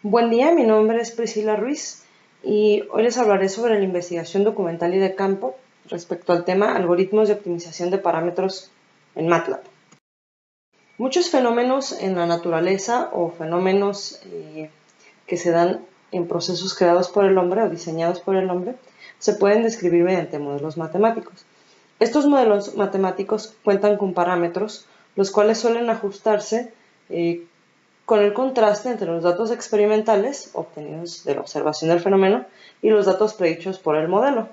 Buen día, mi nombre es Priscila Ruiz y hoy les hablaré sobre la investigación documental y de campo respecto al tema algoritmos de optimización de parámetros en MATLAB. Muchos fenómenos en la naturaleza o fenómenos que se dan en procesos creados por el hombre o diseñados por el hombre se pueden describir mediante modelos matemáticos. Estos modelos matemáticos cuentan con parámetros los cuales suelen ajustarse con el contraste entre los datos experimentales obtenidos de la observación del fenómeno y los datos predichos por el modelo.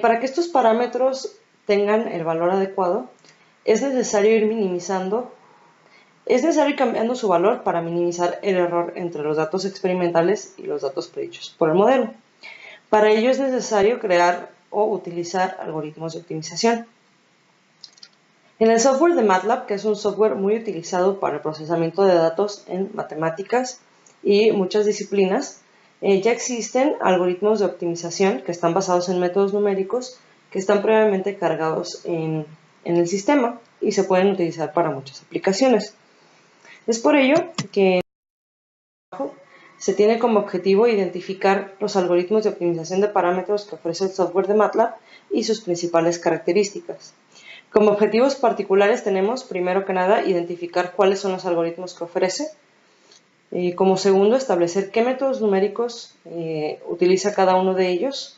Para que estos parámetros tengan el valor adecuado, es necesario ir cambiando su valor para minimizar el error entre los datos experimentales y los datos predichos por el modelo. Para ello es necesario crear o utilizar algoritmos de optimización. En el software de MATLAB, que es un software muy utilizado para el procesamiento de datos en matemáticas y muchas disciplinas, ya existen algoritmos de optimización que están basados en métodos numéricos que están previamente cargados en el sistema y se pueden utilizar para muchas aplicaciones. Es por ello que se tiene como objetivo identificar los algoritmos de optimización de parámetros que ofrece el software de MATLAB y sus principales características. Como objetivos particulares tenemos, primero que nada, identificar cuáles son los algoritmos que ofrece. Como segundo, establecer qué métodos numéricos utiliza cada uno de ellos.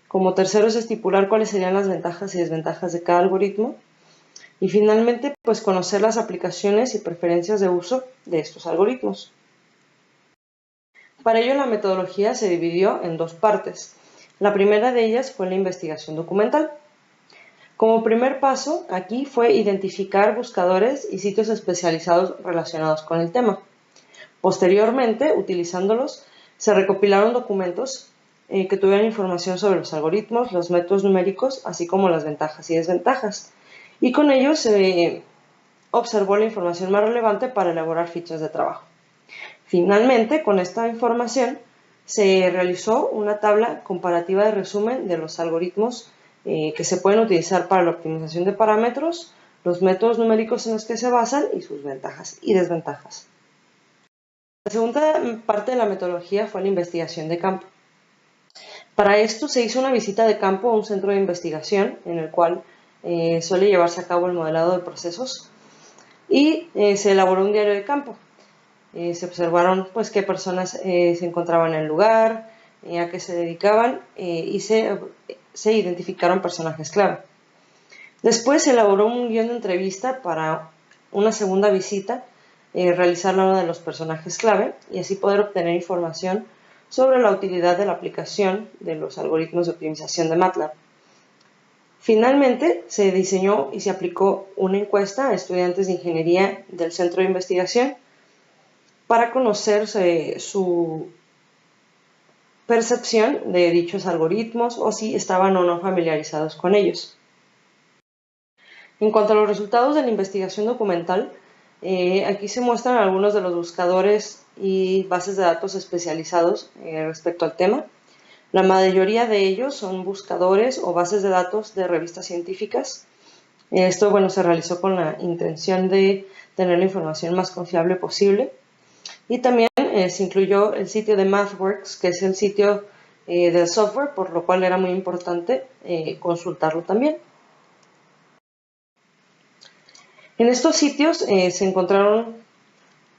Como tercero es estipular cuáles serían las ventajas y desventajas de cada algoritmo. Y finalmente, pues conocer las aplicaciones y preferencias de uso de estos algoritmos. Para ello, la metodología se dividió en dos partes. La primera de ellas fue la investigación documental. Como primer paso, aquí fue identificar buscadores y sitios especializados relacionados con el tema. Posteriormente, utilizándolos, se recopilaron documentos que tuvieran información sobre los algoritmos, los métodos numéricos, así como las ventajas y desventajas. Y con ello se observó la información más relevante para elaborar fichas de trabajo. Finalmente, con esta información, se realizó una tabla comparativa de resumen de los algoritmos que se pueden utilizar para la optimización de parámetros, los métodos numéricos en los que se basan y sus ventajas y desventajas. La segunda parte de la metodología fue la investigación de campo. Para esto se hizo una visita de campo a un centro de investigación en el cual suele llevarse a cabo el modelado de procesos y se elaboró un diario de campo. Se observaron pues qué personas se encontraban en el lugar, a qué se dedicaban y se identificaron personajes clave. Después se elaboró un guión de entrevista para una segunda visita, realizar la de los personajes clave y así poder obtener información sobre la utilidad de la aplicación de los algoritmos de optimización de MATLAB. Finalmente, se diseñó y se aplicó una encuesta a estudiantes de ingeniería del centro de investigación para conocer su percepción de dichos algoritmos o si estaban o no familiarizados con ellos. En cuanto a los resultados de la investigación documental, aquí se muestran algunos de los buscadores y bases de datos especializados respecto al tema. La mayoría de ellos son buscadores o bases de datos de revistas científicas. Esto, se realizó con la intención de tener la información más confiable posible. Y también se incluyó el sitio de MathWorks, que es el sitio del software, por lo cual era muy importante consultarlo también. En estos sitios se encontraron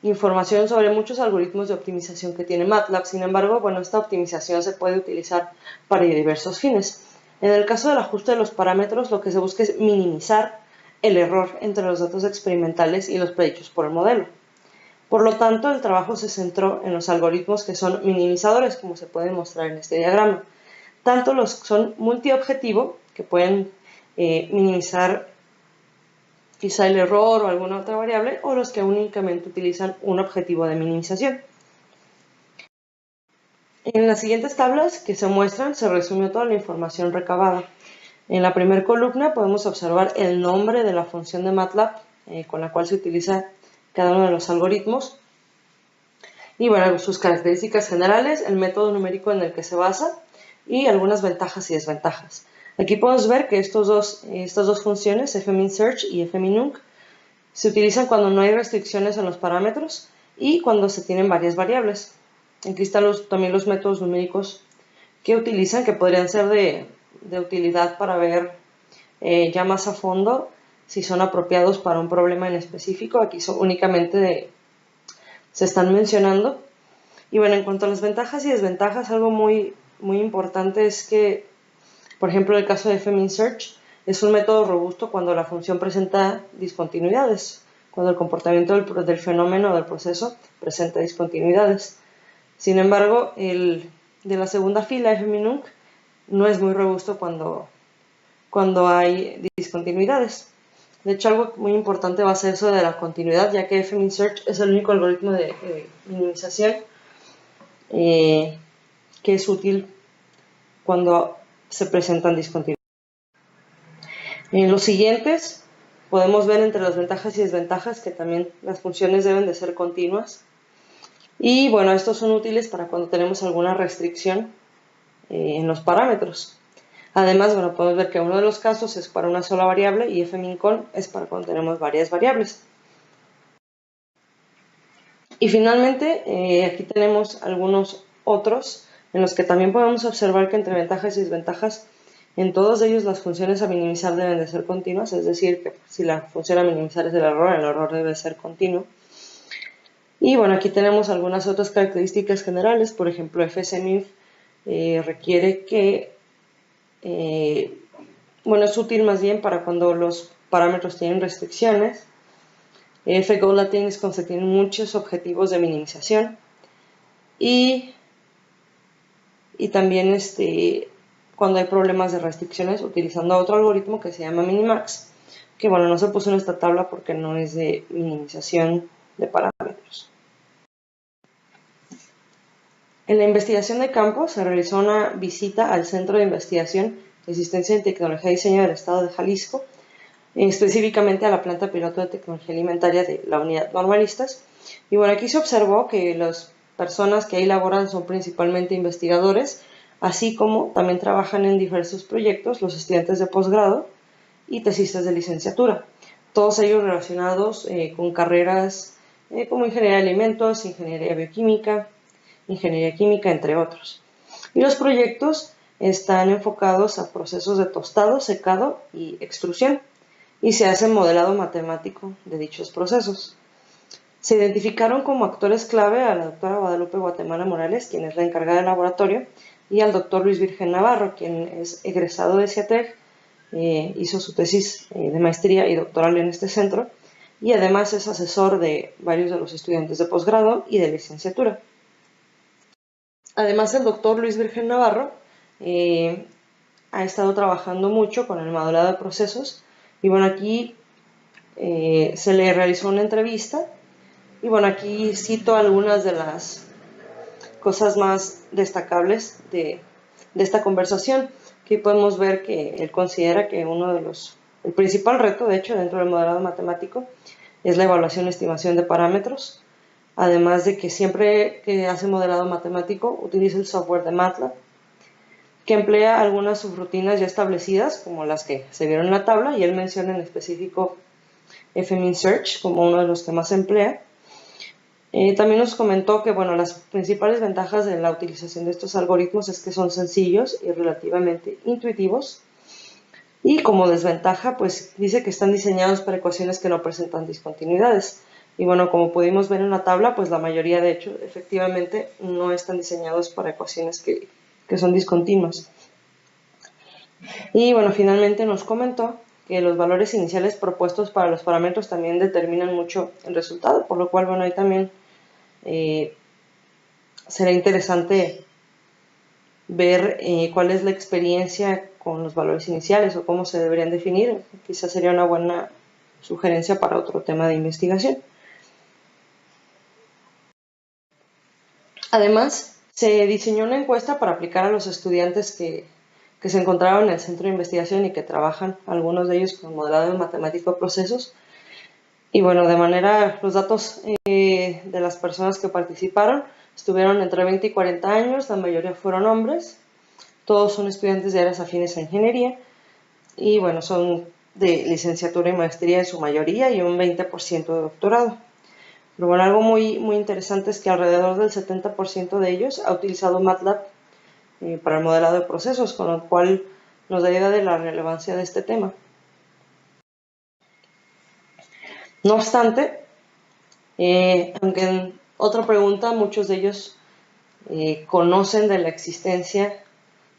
información sobre muchos algoritmos de optimización que tiene MATLAB. Sin embargo, esta optimización se puede utilizar para diversos fines. En el caso del ajuste de los parámetros, lo que se busca es minimizar el error entre los datos experimentales y los predichos por el modelo. Por lo tanto, el trabajo se centró en los algoritmos que son minimizadores, como se puede mostrar en este diagrama. Tanto los que son multiobjetivo, que pueden minimizar quizá el error o alguna otra variable, o los que únicamente utilizan un objetivo de minimización. En las siguientes tablas que se muestran se resumió toda la información recabada. En la primera columna podemos observar el nombre de la función de MATLAB con la cual se utiliza cada uno de los algoritmos y sus características generales, el método numérico en el que se basa y algunas ventajas y desventajas. Aquí podemos ver que estas dos funciones, fminsearch y fminunc, se utilizan cuando no hay restricciones en los parámetros y cuando se tienen varias variables. Aquí están también los métodos numéricos que utilizan, que podrían ser de utilidad para ver ya más a fondo si son apropiados para un problema en específico. Aquí únicamente se están mencionando. Y bueno, en cuanto a las ventajas y desventajas, algo muy importante es que, por ejemplo, el caso de FMIN Search es un método robusto cuando la función presenta discontinuidades, cuando el comportamiento del fenómeno o del proceso presenta discontinuidades. Sin embargo, el de la segunda fila, FMINUNC, no es muy robusto cuando hay discontinuidades. De hecho, algo muy importante va a ser eso de la continuidad, ya que FMIN Search es el único algoritmo de minimización que es útil cuando se presentan discontinuidades. En los siguientes podemos ver entre las ventajas y desventajas que también las funciones deben de ser continuas. Y bueno, estos son útiles para cuando tenemos alguna restricción en los parámetros. Además, bueno, podemos ver que uno de los casos es para una sola variable y fmincon es para cuando tenemos varias variables. Y finalmente, aquí tenemos algunos otros en los que también podemos observar que entre ventajas y desventajas, en todos ellos las funciones a minimizar deben de ser continuas, es decir, que si la función a minimizar es el error debe ser continuo. Y bueno, aquí tenemos algunas otras características generales, por ejemplo, fsminf requiere que, bueno, es útil más bien para cuando los parámetros tienen restricciones. fgolatin es cuando se tienen muchos objetivos de minimización. Y también cuando hay problemas de restricciones utilizando otro algoritmo que se llama minimax, que bueno, no se puso en esta tabla porque no es de minimización de parámetros. En la investigación de campo se realizó una visita al Centro de Investigación de Asistencia en Tecnología y Diseño del Estado de Jalisco, específicamente a la planta piloto de tecnología alimentaria de la unidad normalistas. Y bueno, aquí se observó que las personas que ahí laboran son principalmente investigadores, así como también trabajan en diversos proyectos los estudiantes de posgrado y tesistas de licenciatura, todos ellos relacionados con carreras como ingeniería de alimentos, ingeniería bioquímica, ingeniería química, entre otros. Y los proyectos están enfocados a procesos de tostado, secado y extrusión, y se hace modelado matemático de dichos procesos. Se identificaron como actores clave a la doctora Guadalupe Guatemala Morales, quien es la encargada del laboratorio, y al doctor Luis Virgen Navarro, quien es egresado de CIATEC, hizo su tesis de maestría y doctoral en este centro, y además es asesor de varios de los estudiantes de posgrado y de licenciatura. Además, el doctor Luis Virgen Navarro ha estado trabajando mucho con el modelado de procesos, y bueno, aquí se le realizó una entrevista, y bueno, aquí cito algunas de las cosas más destacables de esta conversación. Aquí podemos ver que él considera que el principal reto, de hecho, dentro del modelado matemático es la evaluación y estimación de parámetros, además de que siempre que hace modelado matemático utiliza el software de MATLAB, que emplea algunas subrutinas ya establecidas, como las que se vieron en la tabla, y él menciona en específico FMIN Search como uno de los que más emplea. También nos comentó que bueno, las principales ventajas de la utilización de estos algoritmos es que son sencillos y relativamente intuitivos, y como desventaja pues dice que están diseñados para ecuaciones que no presentan discontinuidades. Y bueno, como pudimos ver en la tabla, pues la mayoría de hecho efectivamente no están diseñados para ecuaciones que son discontinuas. Y bueno, finalmente nos comentó que los valores iniciales propuestos para los parámetros también determinan mucho el resultado, por lo cual bueno, ahí también será interesante ver cuál es la experiencia con los valores iniciales o cómo se deberían definir. Quizás sería una buena sugerencia para otro tema de investigación. Además, se diseñó una encuesta para aplicar a los estudiantes que se encontraban en el centro de investigación y que trabajan, algunos de ellos con modelado matemático de procesos. Y bueno, los datos de las personas que participaron estuvieron entre 20 y 40 años, la mayoría fueron hombres, todos son estudiantes de áreas afines a ingeniería y bueno, son de licenciatura y maestría en su mayoría y un 20% de doctorado. Pero bueno, algo muy interesante es que alrededor del 70% de ellos ha utilizado MATLAB para el modelado de procesos, con lo cual nos da idea de la relevancia de este tema. No obstante, aunque en otra pregunta muchos de ellos conocen de la existencia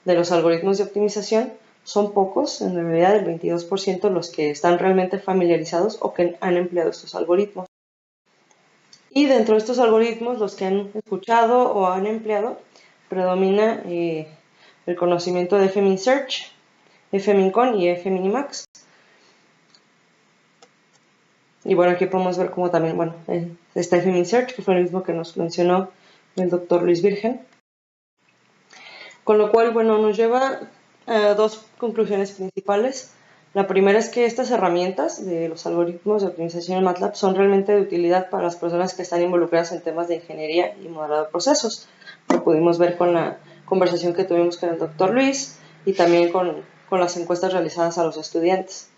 de los algoritmos de optimización, son pocos, en realidad el 22% los que están realmente familiarizados o que han empleado estos algoritmos. Y dentro de estos algoritmos, los que han escuchado o han empleado, predomina el conocimiento de fminsearch, fmincon y fminimax. Y bueno, aquí podemos ver cómo también, bueno, está fminsearch, que fue el mismo que nos mencionó el doctor Luis Virgen. Con lo cual, bueno, nos lleva a dos conclusiones principales. La primera es que estas herramientas de los algoritmos de optimización en MATLAB son realmente de utilidad para las personas que están involucradas en temas de ingeniería y modelado de procesos. Lo pudimos ver con la conversación que tuvimos con el doctor Luis y también con las encuestas realizadas a los estudiantes.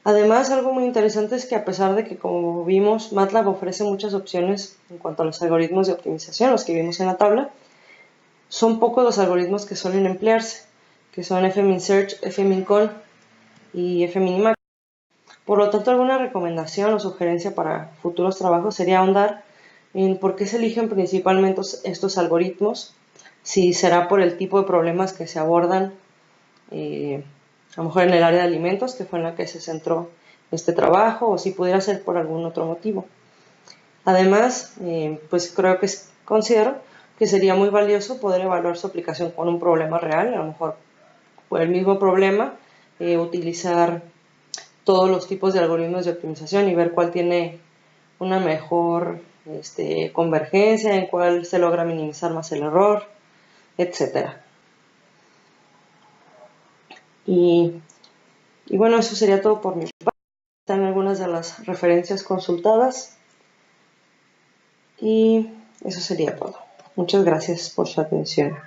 Además, algo muy interesante es que a pesar de que, como vimos, MATLAB ofrece muchas opciones en cuanto a los algoritmos de optimización, los que vimos en la tabla, son pocos los algoritmos que suelen emplearse, que son fminsearch, fmincon y fminimax. Por lo tanto, alguna recomendación o sugerencia para futuros trabajos sería ahondar en por qué se eligen principalmente estos algoritmos, si será por el tipo de problemas que se abordan, a lo mejor en el área de alimentos, que fue en la que se centró este trabajo, o si pudiera ser por algún otro motivo. Además, pues considero que sería muy valioso poder evaluar su aplicación con un problema real, a lo mejor por el mismo problema, utilizar todos los tipos de algoritmos de optimización y ver cuál tiene una mejor convergencia, en cuál se logra minimizar más el error, etc. Y bueno, eso sería todo por mi parte. Están algunas de las referencias consultadas y eso sería todo. Muchas gracias por su atención.